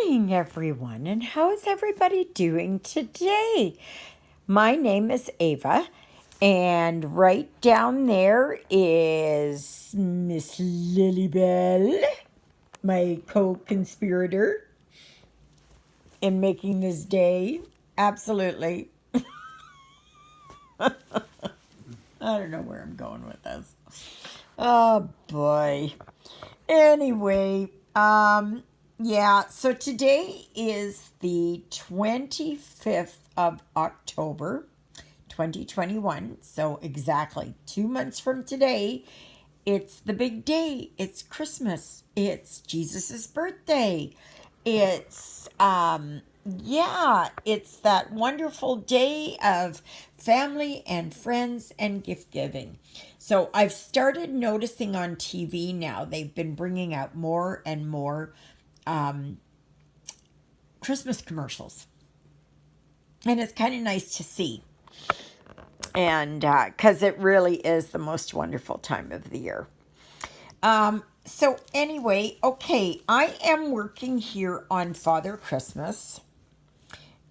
morning, everyone, and how is everybody doing today? My name is Ava, and right down there is Miss Lilybell, my co-conspirator in making this day. Absolutely. I don't know where I'm going with this. Oh boy. Anyway, yeah, so today is the 25th of October, 2021. So exactly 2 months from today, it's the big day. It's Christmas. It's Jesus's birthday. It's yeah, it's that wonderful day of family and friends and gift giving. So I've started noticing on TV now, they've been bringing out more and more Christmas commercials. And it's kind of nice to see. And because it really is the most wonderful time of the year. So anyway, okay, I am working here on Father Christmas.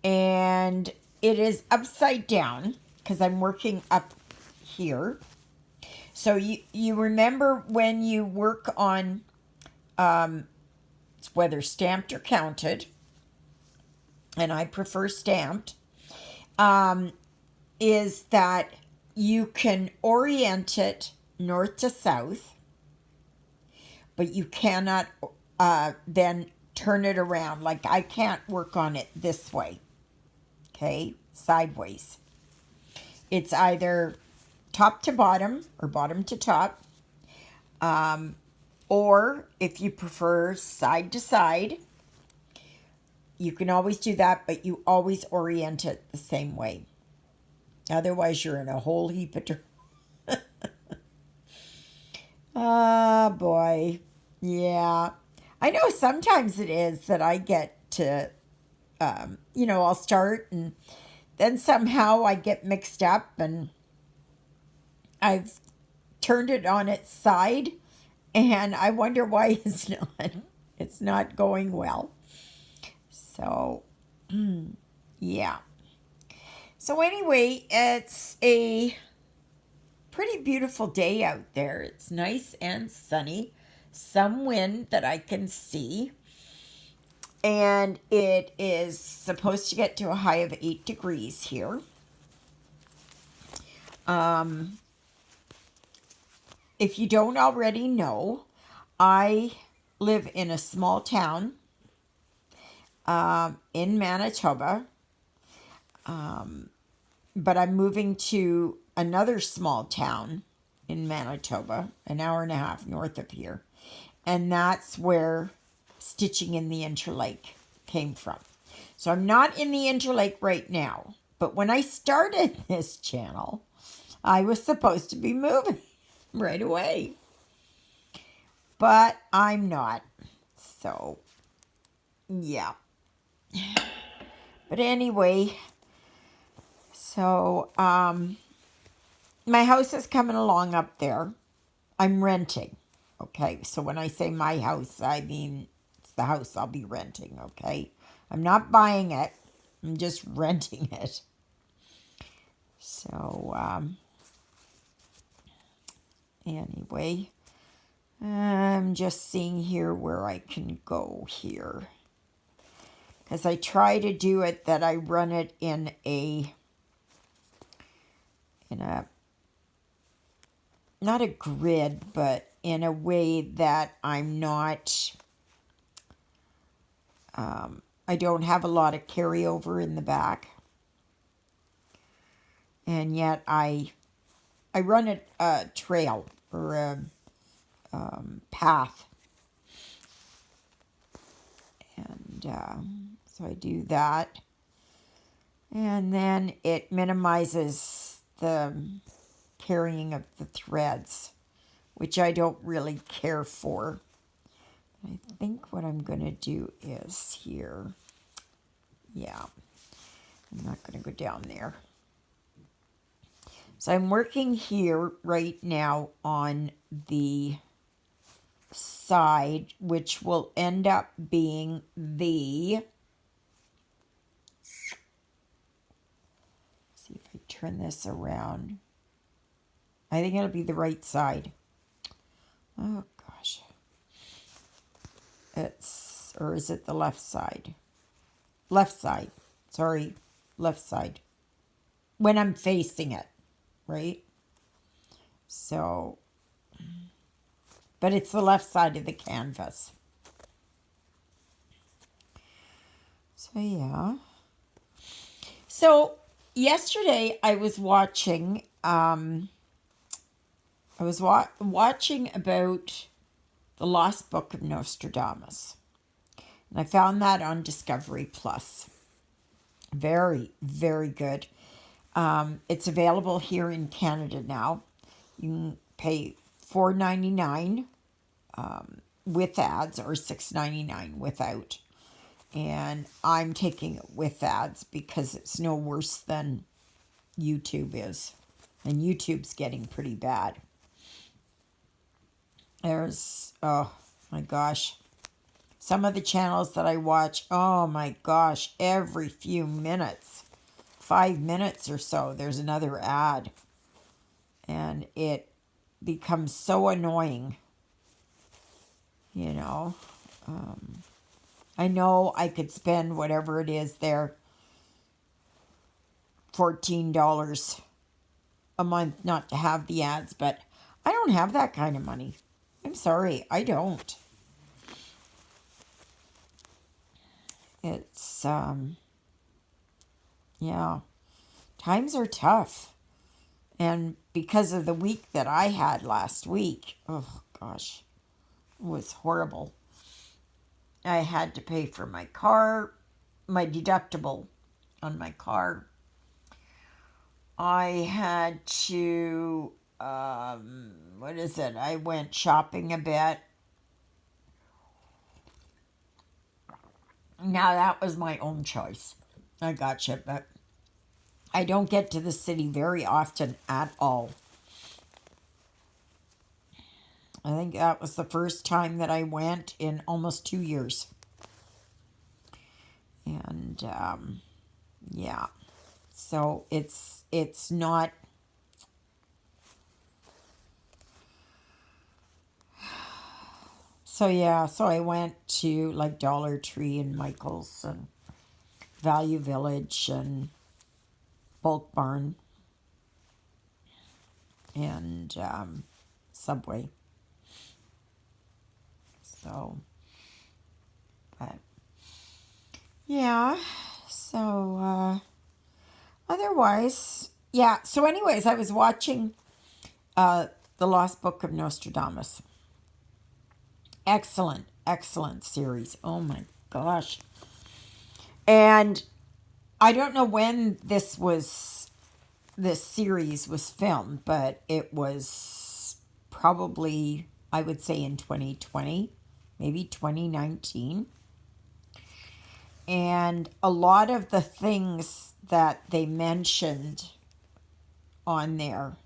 And it is upside down because I'm working up here. So you remember when you work on whether stamped or counted, and I prefer stamped, is that you can orient it north to south, but you cannot then turn it around. Like I can't work on it this way, okay, sideways. It's either top to bottom or bottom to top. Or if you prefer side to side, you can always do that, but you always orient it the same way. Otherwise, you're in a whole heap of ah, boy. Yeah. I know sometimes it is that I get to, I'll start and then somehow I get mixed up and I've turned it on its side and I wonder why it's not going well. So, yeah. So anyway, it's a pretty beautiful day out there. It's nice and sunny. Some wind that I can see. And it is supposed to get to a high of 8 degrees here. If you don't already know, I live in a small town in Manitoba, but I'm moving to another small town in Manitoba, an hour and a half north of here, and that's where Stitching in the Interlake came from. So I'm not in the Interlake right now, but when I started this channel, I was supposed to be moving right away, but I'm not. So, yeah. But anyway, so my house is coming along up there. I'm renting. Okay, so when I say my house, I mean it's the house I'll be renting. Okay, I'm not buying it. I'm just renting it. So anyway, I'm just seeing here where I can go here. Because I try to do it that I run it in a not a grid, but in a way that I'm not, I don't have a lot of carryover in the back. And yet I run a trail or a path. And so I do that. And then it minimizes the carrying of the threads, which I don't really care for. I think what I'm going to do is here. Yeah, I'm not going to go down there. So I'm working here right now on the side, which will end up being the, see if I turn this around. I think it'll be the right side. Oh gosh. Or is it the left side? Left side. Sorry, left side. When I'm facing it, right? So, but it's the left side of the canvas. So yeah. So yesterday I was watching watching about the Lost Book of Nostradamus. And I found that on Discovery Plus. Very, very good. It's available here in Canada now. You can pay $4.99 with ads or $6.99 without. And I'm taking it with ads because it's no worse than YouTube is. And YouTube's getting pretty bad. There's, oh my gosh, some of the channels that I watch, oh my gosh, every few minutes, 5 minutes or so, there's another ad. And it becomes so annoying, you know. I know I could spend whatever it is there, $14 a month not to have the ads, but I don't have that kind of money. I'm sorry, I don't. It's, yeah, times are tough. And because of the week that I had last week, oh gosh, it was horrible. I had to pay for my car, my deductible on my car. I had to, what is it? I went shopping a bit. Now, that was my own choice. I gotcha, but I don't get to the city very often at all. I think that was the first time that I went in almost 2 years. And, yeah. So it's not... So, yeah, so I went to, like, Dollar Tree and Michael's and Value Village and Bulk Barn and Subway. So, but, yeah, so, otherwise, yeah. So anyways, I was watching The Lost Book of Nostradamus. Excellent, excellent series. Oh my gosh. And I don't know when this series was filmed, but it was probably, I would say, in 2020, maybe 2019. And a lot of the things that they mentioned on there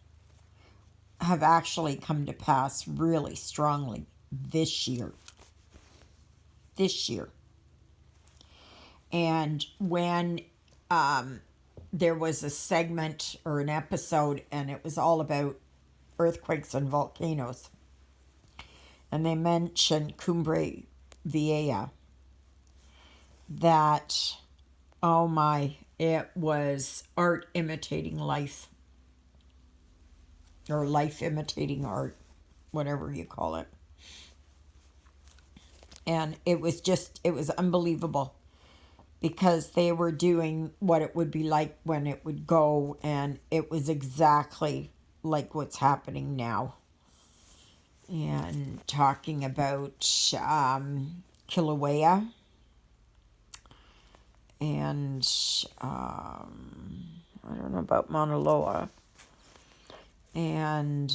have actually come to pass really strongly this year. This year. And when there was a segment or an episode, and it was all about earthquakes and volcanoes, and they mentioned Cumbre Vieja, that, oh my, it was art imitating life, or life imitating art, whatever you call it. And it was unbelievable, because they were doing what it would be like when it would go, and it was exactly like what's happening now. And talking about Kilauea, and I don't know about Mauna Loa, and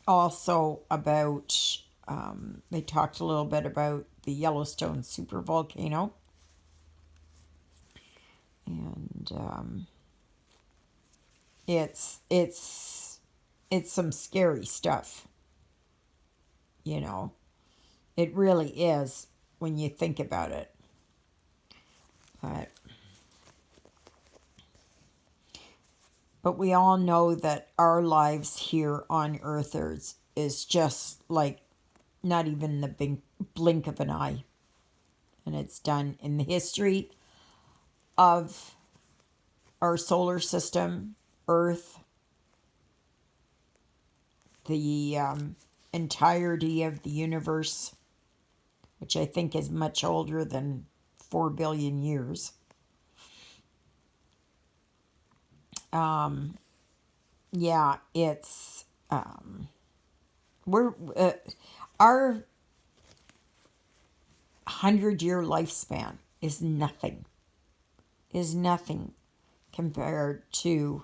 also about, they talked a little bit about the Yellowstone supervolcano, and it's some scary stuff. you know. It really is when you think about it. But we all know that our lives here on Earth is just like not even the blink of an eye. And it's done in the history of our solar system, Earth, the entirety of the universe, which I think is much older than 4 billion years. Yeah, it's we're our 100-year lifespan is nothing compared to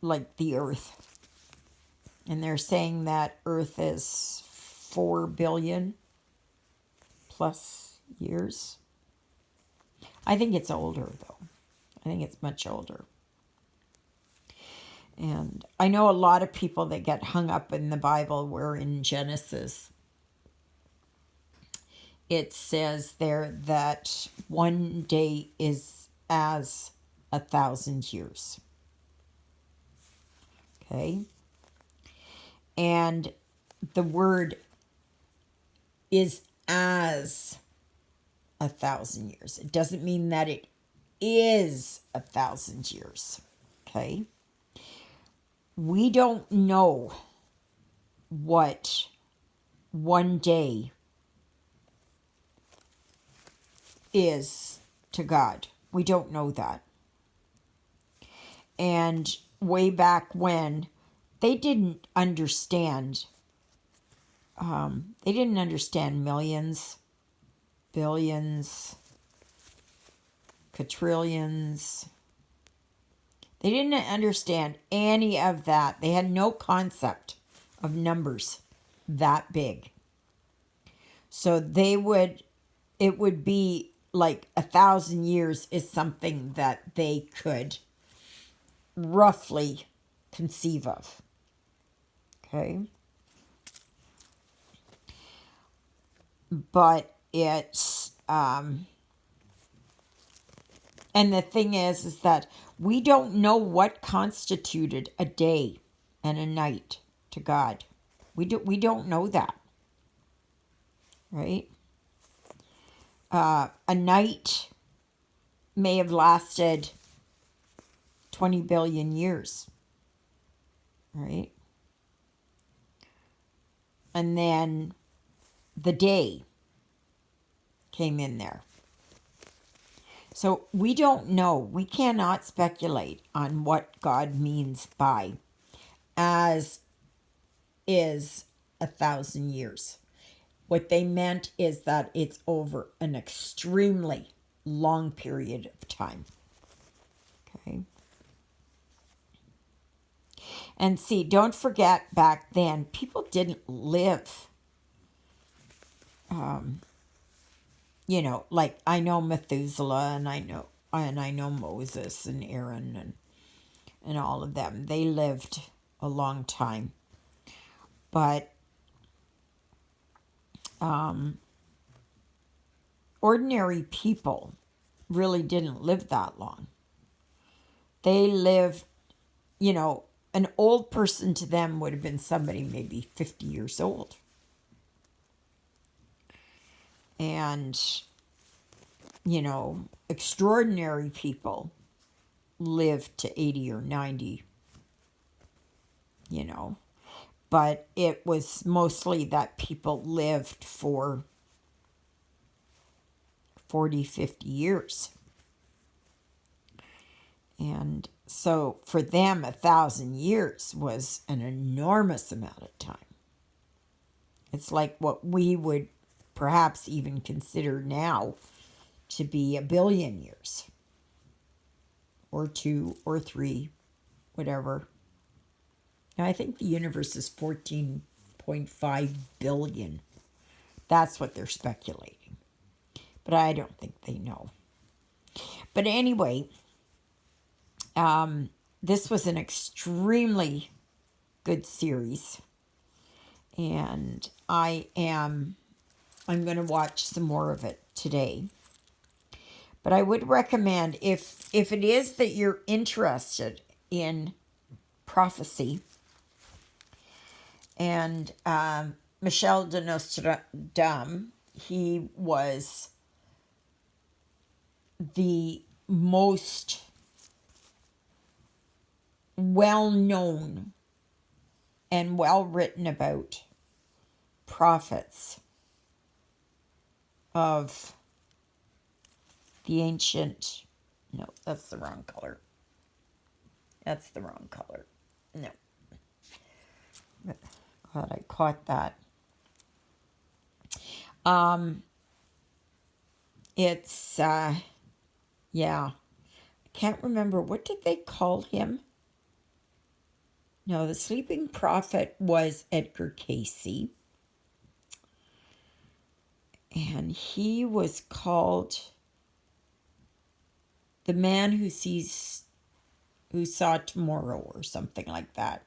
like the Earth. And they're saying that Earth is 4 billion plus years. I think it's older, though. I think it's much older. And I know a lot of people that get hung up in the Bible where in Genesis it says there that one day is as 1,000 years. Okay? And the word is as 1,000 years. It doesn't mean that it is 1,000 years. Okay? We don't know what one day is to God. We don't know that. And way back when, they didn't understand. They didn't understand millions, billions, quadrillions. They didn't understand any of that. They had no concept of numbers that big. So it would be like 1,000 years is something that they could roughly conceive of. Okay? But it's, and the thing is that we don't know what constituted a day and a night to God. We don't know that. Right? A night may have lasted 20 billion years. Right? And then the day came in there. So we don't know. We cannot speculate on what God means by as is 1,000 years. What they meant is that it's over an extremely long period of time. Okay. And see, don't forget back then, people didn't live. Like I know Methuselah and I know Moses and Aaron and all of them. They lived a long time. But ordinary people really didn't live that long. They lived, an old person to them would have been somebody maybe 50 years old. And, extraordinary people lived to 80 or 90, But it was mostly that people lived for 40, 50 years. And so for them, 1,000 years was an enormous amount of time. It's like what we would perhaps even consider now to be 1 billion years. Or 2 or 3, whatever. Now, I think the universe is 14.5 billion. That's what they're speculating. But I don't think they know. But anyway, this was an extremely good series. And I'm going to watch some more of it today. But I would recommend, if it is that you're interested in prophecy, and Michel de Nostradam, he was the most well-known and well-written about prophets of the ancient... No, that's the wrong color. That's the wrong color. No. Glad I caught that. It's, yeah. I can't remember. What did they call him? No, the sleeping prophet was Edgar Cayce. And he was called the man who saw tomorrow, or something like that.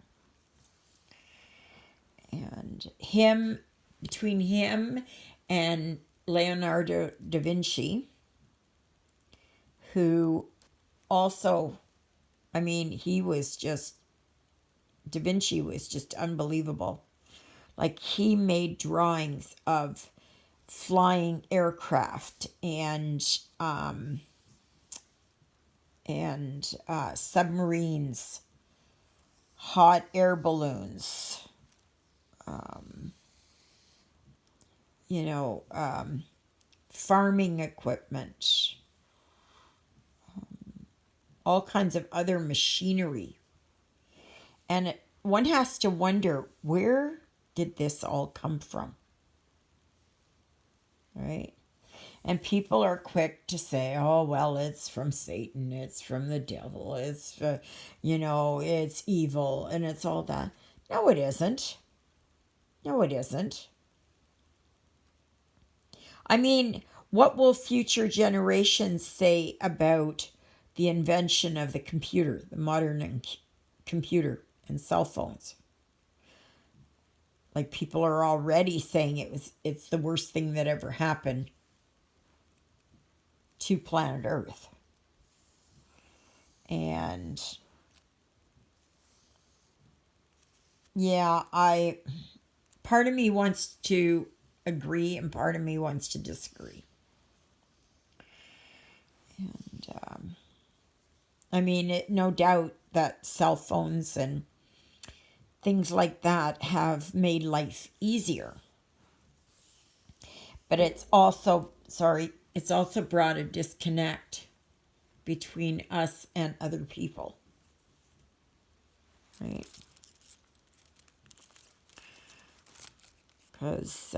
And between him and Leonardo da Vinci, who also, da Vinci was just unbelievable. Like, he made drawings of flying aircraft and submarines, hot air balloons, farming equipment, all kinds of other machinery. And one has to wonder, where did this all come from? Right? And people are quick to say, oh, well, it's from Satan, it's from the devil, it's, it's evil, and it's all that. No, it isn't. No, it isn't. What will future generations say about the invention of the computer, the modern computer and cell phones? Like, people are already saying it's the worst thing that ever happened to planet Earth. And yeah, part of me wants to agree and part of me wants to disagree. And no doubt that cell phones and things like that have made life easier. But it's also brought a disconnect between us and other people. Right? Because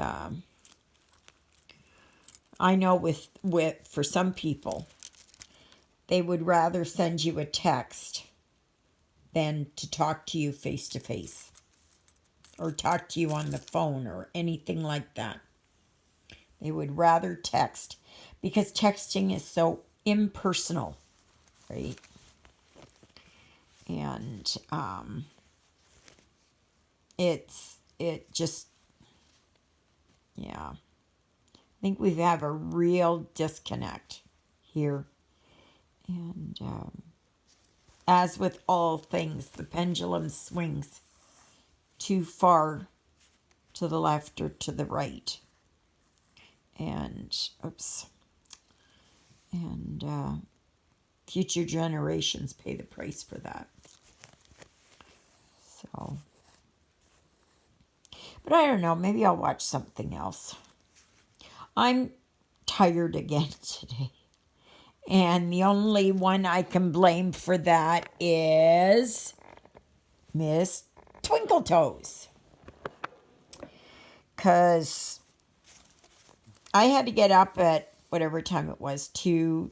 I know for some people, they would rather send you a text than to talk to you face to face, or talk to you on the phone, or anything like that. They would rather text, because texting is so impersonal, right? And it just, yeah. I think we have a real disconnect here. And as with all things, the pendulum swings too far to the left or to the right. And future generations pay the price for that. So, but I don't know, maybe I'll watch something else. I'm tired again today. And the only one I can blame for that is Miss Twinkletoes. Because I had to get up at whatever time it was to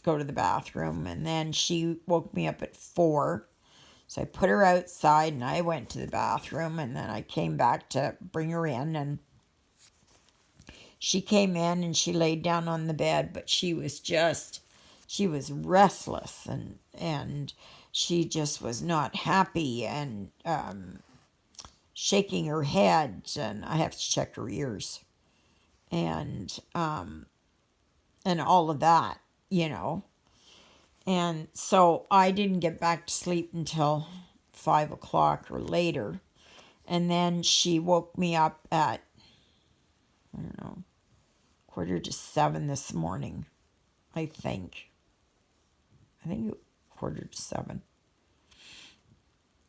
go to the bathroom. And then she woke me up at 4. So I put her outside and I went to the bathroom. And then I came back to bring her in. And she came in and she laid down on the bed. But she was restless. And she just was not happy. And shaking her head, and I have to check her ears, and all of that, you know. And so I didn't get back to sleep until 5 o'clock or later. And then she woke me up at, I don't know, 6:45 this morning, I think. I think 6:45.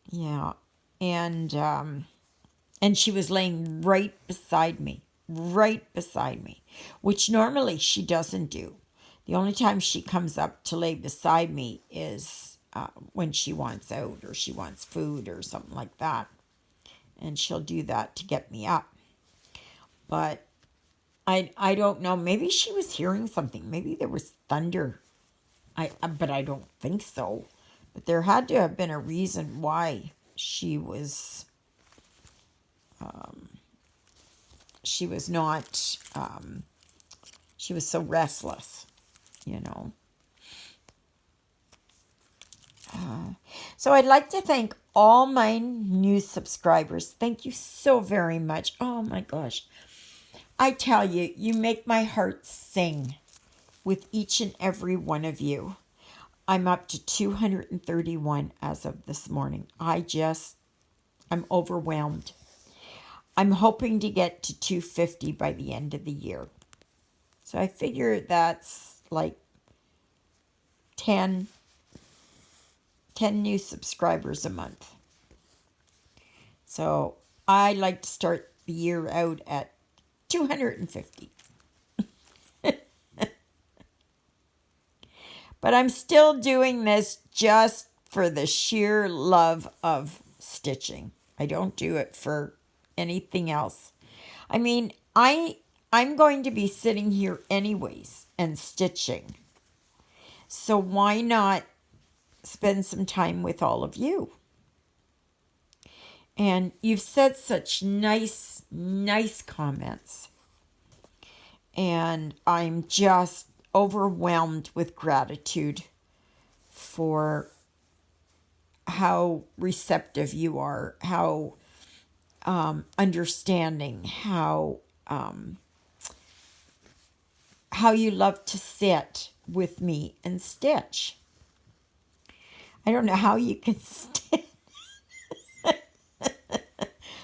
Yeah. And she was laying right beside me, which normally she doesn't do. The only time she comes up to lay beside me is when she wants out or she wants food or something like that. And she'll do that to get me up. But I don't know. Maybe she was hearing something. Maybe there was thunder. But I don't think so. But there had to have been a reason why she was not she was so restless, you know. So I'd like to thank all my new subscribers. Thank you so very much. Oh my gosh. I tell you, you make my heart sing with each and every one of you. I'm up to 231 as of this morning. I'm overwhelmed. I'm hoping to get to 250 by the end of the year. So I figure that's like 10 new subscribers a month. So I like to start the year out at 250. But I'm still doing this just for the sheer love of stitching. I don't do it for anything else. I mean, I'm going to be sitting here anyways and stitching. So why not spend some time with all of you? And you've said such nice comments. And I'm just overwhelmed with gratitude for how receptive you are, how understanding, how you love to sit with me and stitch. I don't know how you can stand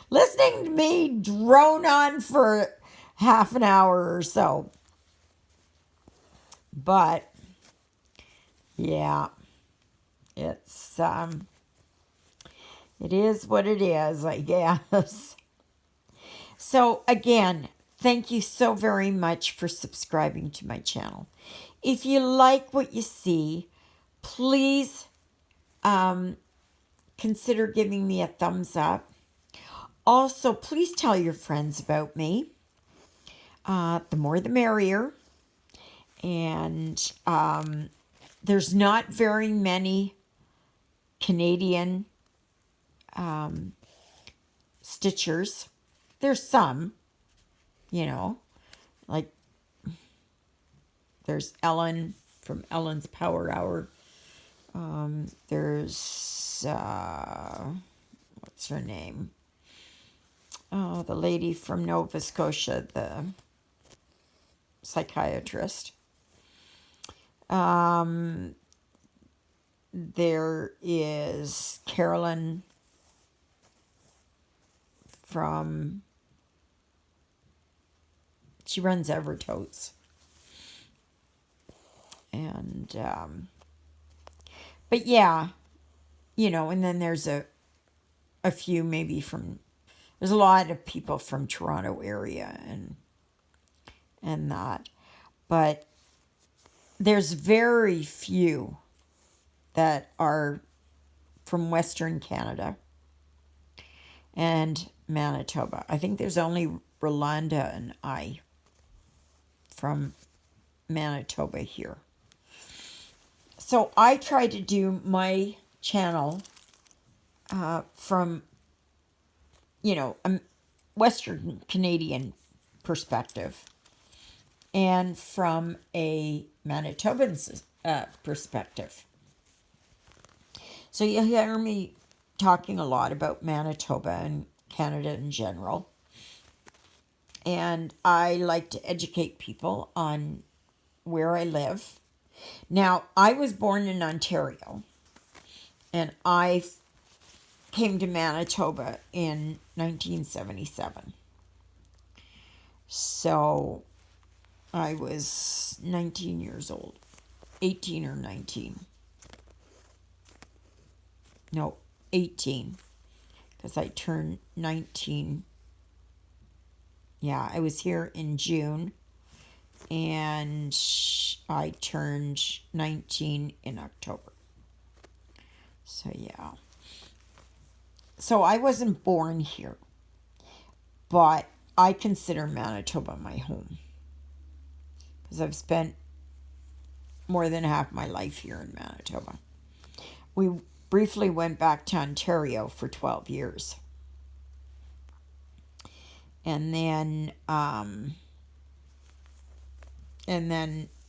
listening to me drone on for half an hour or so. But yeah, it is what it is, I guess. So again, thank you so very much for subscribing to my channel. If you like what you see, please consider giving me a thumbs up. Also, please tell your friends about me. The more the merrier. And there's not very many Canadian stitchers. There's some, you know, like there's Ellen from Ellen's Power Hour. There's, what's her name? Oh, the lady from Nova Scotia, the psychiatrist. There is Carolyn she runs Evertotes. And, but yeah, you know, and then there's a few maybe there's a lot of people from Toronto area and that. But there's very few that are from Western Canada and Manitoba. I think there's only Rolanda and I from Manitoba here. So I try to do my channel from, you know, a Western Canadian perspective and from a Manitoban perspective. So you'll hear me talking a lot about Manitoba Canada in general. And I like to educate people on where I live. Now, I was born in Ontario, and I came to Manitoba in 1977. So I was 19 years old, 18 or 19. No, 18, because I turned 19. Yeah, I was here in June, and I turned 19 in October. So, yeah. So I wasn't born here, but I consider Manitoba my home, because I've spent more than half my life here in Manitoba. We briefly went back to Ontario for 12 years. And then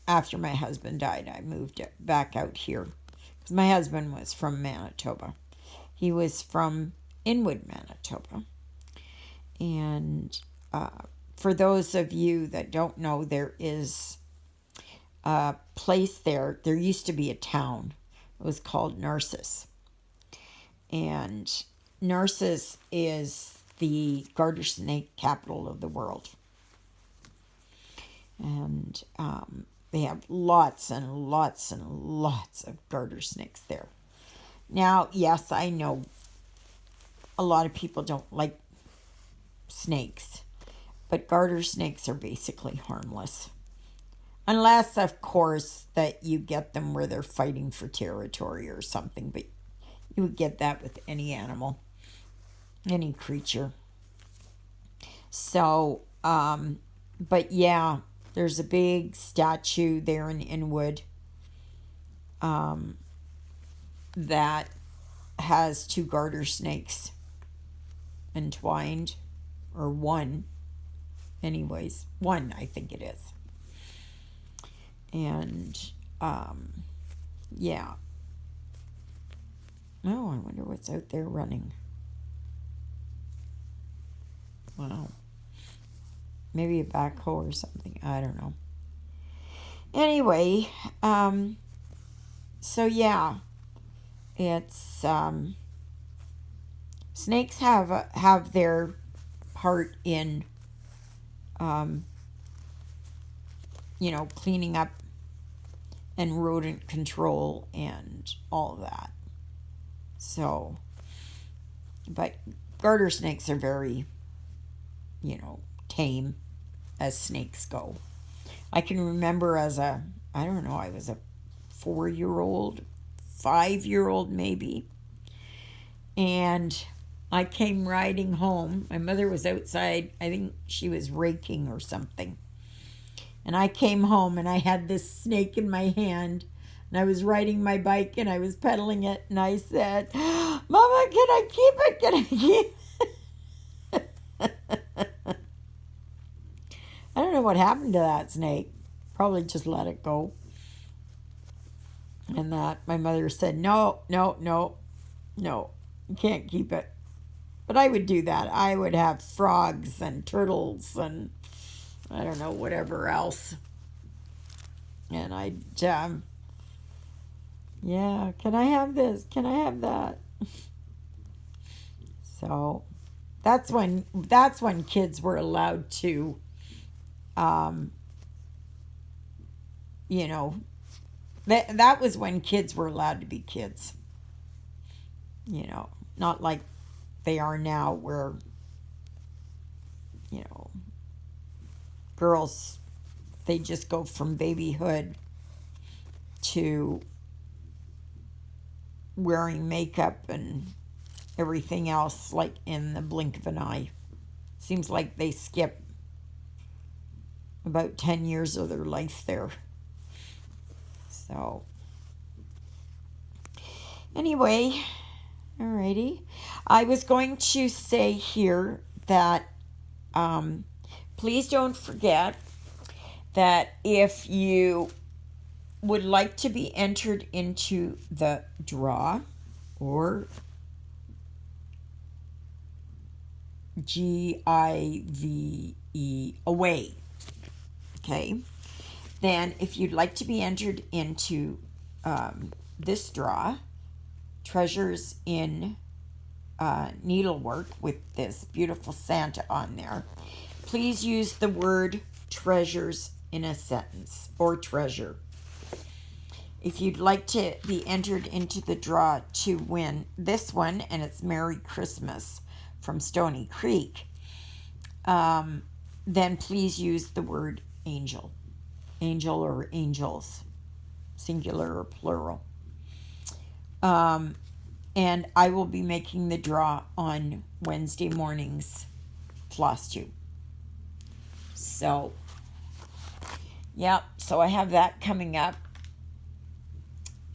after my husband died, I moved back out here, because my husband was from Manitoba. He was from Inwood, Manitoba. And for those of you that don't know, there is a place there. There used to be a town. It was called Narcissus. And Narcissus is the garter snake capital of the world. And they have lots and lots and lots of garter snakes there. Now, yes, I know a lot of people don't like snakes, but garter snakes are basically harmless. Unless, of course, that you get them where they're fighting for territory or something, but you would get that with any animal, any creature. So, but yeah, there's a big statue there in Inwood that has two garter snakes entwined, or one, anyways, one I think it is. And yeah. Oh, I wonder what's out there running. Wow. Maybe a backhoe or something. I don't know. Anyway, so yeah, it's snakes have their part in cleaning up and rodent control and all of that. So, but garter snakes are very, tame as snakes go. I can remember I was a 4-year-old, 5-year-old maybe, and I came riding home. My mother was outside. I think she was raking or something. And I came home and I had this snake in my hand. And I was riding my bike and I was pedaling it. And I said, "Mama, can I keep it? Can I keep it?" I don't know what happened to that snake. Probably just let it go. And that my mother said, no, you can't keep it. But I would do that. I would have frogs and turtles and I don't know, whatever else. And I'd, yeah, can I have this? Can I have that? So that's when kids were allowed to, that was when kids were allowed to be kids. Not like they are now where, girls, they just go from babyhood to wearing makeup and everything else like in the blink of an eye. Seems like they skip about 10 years of their life there. So, anyway, alrighty. I was going to say here that please don't forget that if you would like to be entered into the draw or Give, away. Okay. Then if you'd like to be entered into this draw, Treasures in Needlework, with this beautiful Santa on there, please use the word treasures in a sentence, or treasure. If you'd like to be entered into the draw to win this one, and it's Merry Christmas from Stony Creek, then please use the word angel. Angel or angels, singular or plural. And I will be making the draw on Wednesday mornings, Floss Tube. So, yeah, so I have that coming up.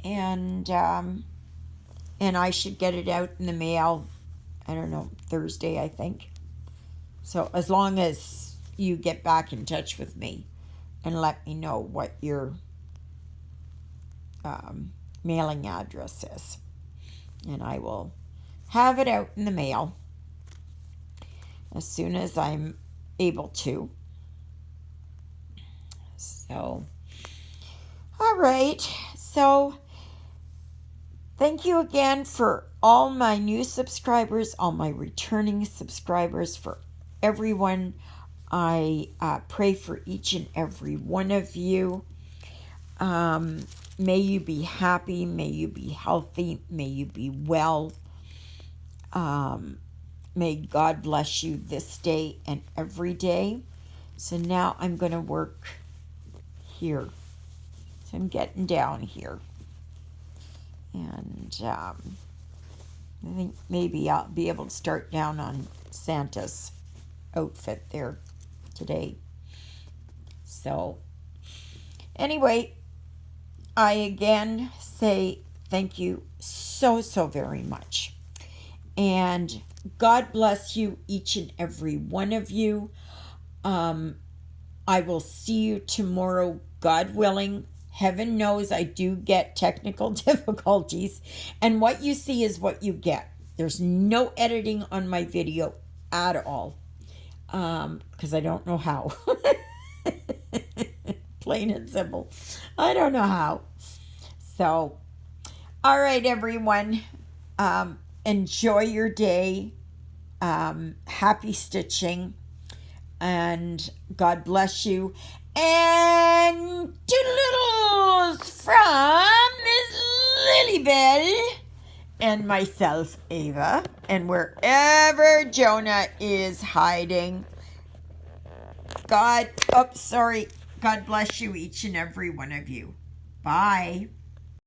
And I should get it out in the mail, I don't know, Thursday, I think. So as long as you get back in touch with me and let me know what your mailing address is, and I will have it out in the mail as soon as I'm able to. So, all right. So, thank you again for all my new subscribers, all my returning subscribers, for everyone. I pray for each and every one of you. May you be happy. May you be healthy. May you be well. May God bless you this day and every day. So now I'm going to work here. So I'm getting down here. And I think maybe I'll be able to start down on Santa's outfit there today. So anyway, I again say thank you so, so very much. And God bless you, each and every one of you. I will see you tomorrow, God willing. Heaven knows I do get technical difficulties. And what you see is what you get. There's no editing on my video at all. Because I don't know how. Plain and simple. I don't know how. So, all right, everyone. Enjoy your day. Happy stitching. And God bless you. And toodle-doodles from Miss Lilybell and myself, Ava. And wherever Jonah is hiding, God bless you, each and every one of you. Bye.